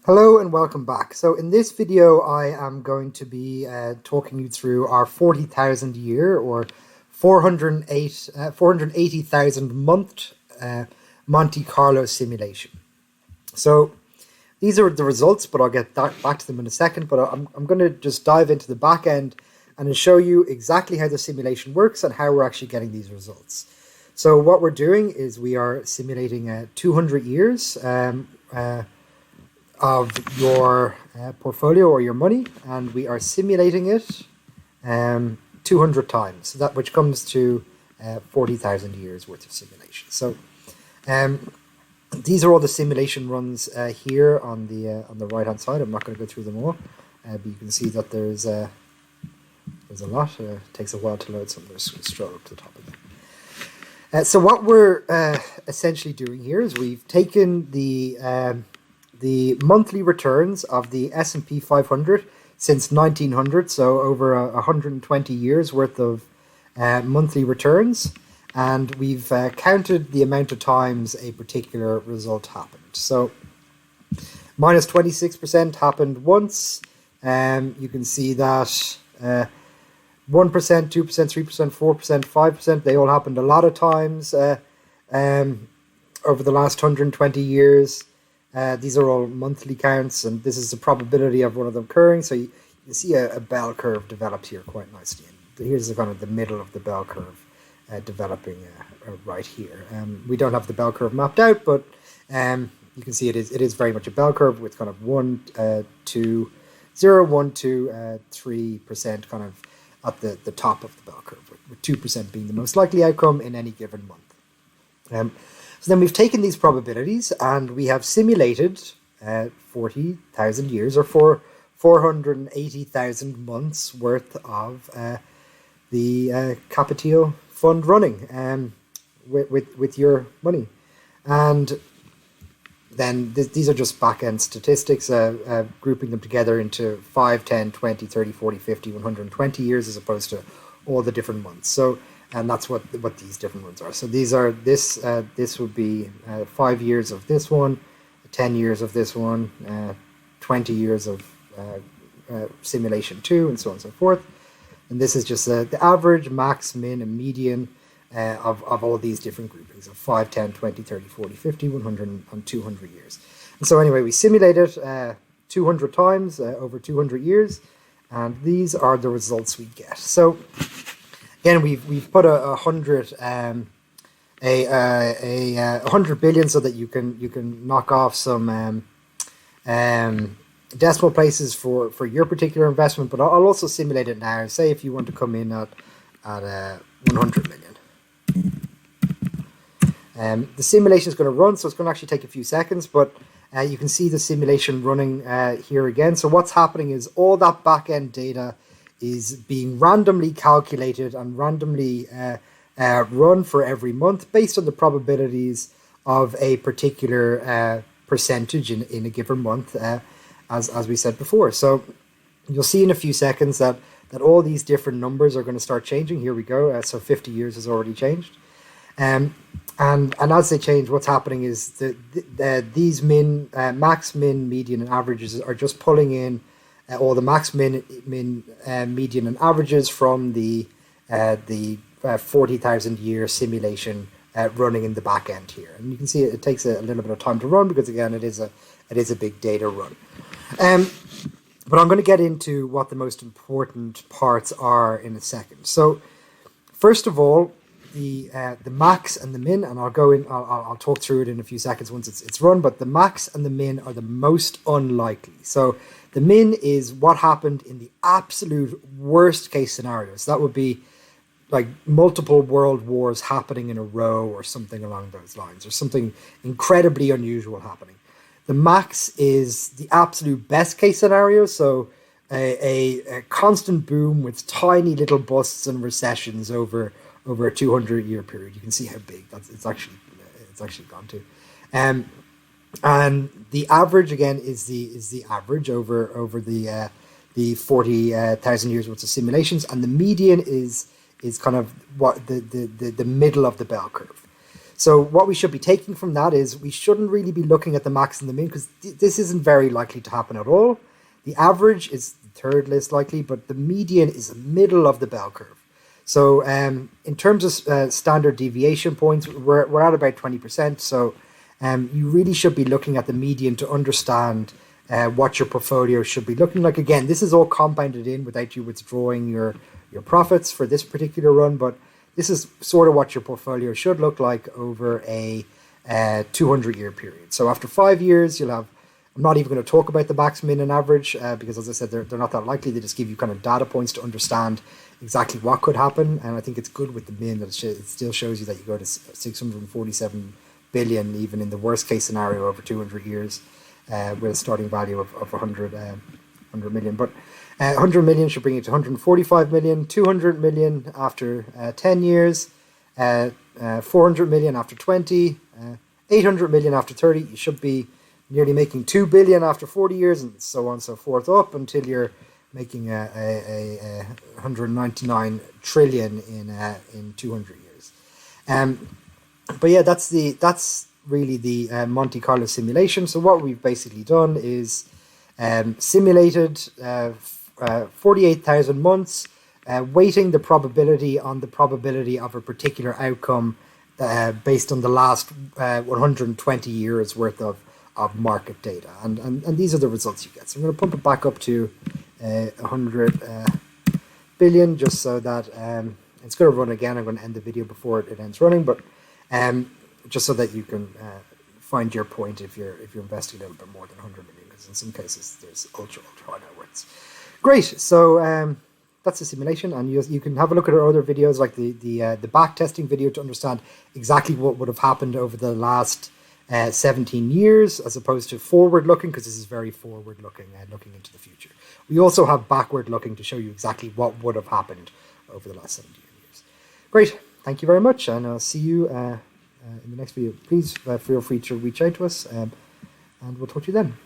Hello and welcome back. So in this video, I am going to be talking you through our 40,000 year or 480,000 month Monte Carlo simulation. So these are the results, but I'll get back to them in a second. But I'm going to just dive into the back end and show you exactly how the simulation works and how we're actually getting these results. So what we're doing is we are simulating 200 years of your portfolio or your money, and we are simulating it 200 times, so that which comes to 40,000 years worth of simulation. So these are all the simulation runs here on the right hand side. I'm not going to go through them all, but you can see that there's a lot. It takes a while to load, so I'm going to scroll up to the top of it. So what we're essentially doing here is we've taken the monthly returns of the S&P 500 since 1900, so over 120 years worth of monthly returns, and we've counted the amount of times a particular result happened. So minus 26% happened once. You can see that 1%, 2%, 3%, 4%, 5%, they all happened a lot of times over the last 120 years. These are all monthly counts, and this is the probability of one of them occurring. So you see a bell curve developed here quite nicely. And here's kind of the middle of the bell curve developing right here. We don't have the bell curve mapped out, but you can see it is very much a bell curve with kind of 1 to 0, 1 to 3% kind of at the top of the bell curve, with 2% being the most likely outcome in any given month. So then we've taken these probabilities and we have simulated 40,000 years or 480,000 months worth of the Caipiteal fund running with your money. And then these are just back-end statistics, grouping them together into 5, 10, 20, 30, 40, 50, 120 years as opposed to all the different months. So and that's what these different ones are. So these are this would be 5 years of this one, 10 years of this one, 20 years of simulation 2, and so on and so forth. And this is just the average, max, min, and median of all these different groupings of 5, 10, 20, 30, 40, 50, 100, and 200 years. And so anyway, we simulated 200 times over 200 years, and these are the results we get. So again, we've put 100 billion so that you can knock off some decimal places for your particular investment. But I'll also simulate it now. Say if you want to come in at 100 million. The simulation is going to run, so it's going to actually take a few seconds. But you can see the simulation running here again. So what's happening is all that back end data is being randomly calculated and randomly run for every month based on the probabilities of a particular percentage in a given month, as we said before. So you'll see in a few seconds that all these different numbers are going to start changing. Here we go. So 50 years has already changed. And as they change, what's happening is these max, min, median, and averages are just pulling in all the max, min, median, and averages from the 40,000 year simulation running in the back end here. And you can see it takes a little bit of time to run because again it is a big data run. But I'm going to get into what the most important parts are in a second. So first of all, the max and the min, and I'll talk through it in a few seconds once it's run, but the max and the min are the most unlikely. So the min is what happened in the absolute worst case scenario. So that would be like multiple world wars happening in a row or something along those lines, or something incredibly unusual happening. The max is the absolute best case scenario. So a constant boom with tiny little busts and recessions over a 200-year period. You can see how big it's actually gone to. And the average again is the average over the 40,000 years worth of simulations, and the median is kind of what the middle of the bell curve. So what we should be taking from that is we shouldn't really be looking at the max and the min, because this isn't very likely to happen at all. The average is the third least likely, but the median is the middle of the bell curve. So in terms of standard deviation points, we're at about 20%. So you really should be looking at the median to understand what your portfolio should be looking like. Again, this is all compounded in without you withdrawing your profits for this particular run, but this is sort of what your portfolio should look like over a 200-year period. So after 5 years, you'll have, I'm not even going to talk about the max, min, and average because, as I said, they're not that likely. They just give you kind of data points to understand exactly what could happen. And I think it's good with the min that it still shows you that you go to 647 billion, even in the worst case scenario, over 200 years, with a starting value of 100 million. But 100 million should bring you to 145 million, 200 million after 10 years, 400 million after 20, 800 million after 30. You should be nearly making 2 billion after 40 years, and so on and so forth, up until you're making a 199 trillion in 200 years. But yeah, that's really the Monte Carlo simulation. So what we've basically done is simulated 48,000 months, weighting the probability on the probability of a particular outcome based on the last 120 years worth of market data. And these are the results you get. So I'm going to pump it back up to 100 billion, just so that it's going to run again. I'm going to end the video before it ends running, but just so that you can find your point if you're investing a little bit more than 100 million, because in some cases there's ultra high net worths. Great. So that's the simulation, and you can have a look at our other videos, like the back testing video, to understand exactly what would have happened over the last 17 years, as opposed to forward looking, because this is very forward looking and looking into the future. We also have backward looking to show you exactly what would have happened over the last 17 years. Great. Thank you very much, and I'll see you in the next video. Please feel free to reach out to us, and we'll talk to you then.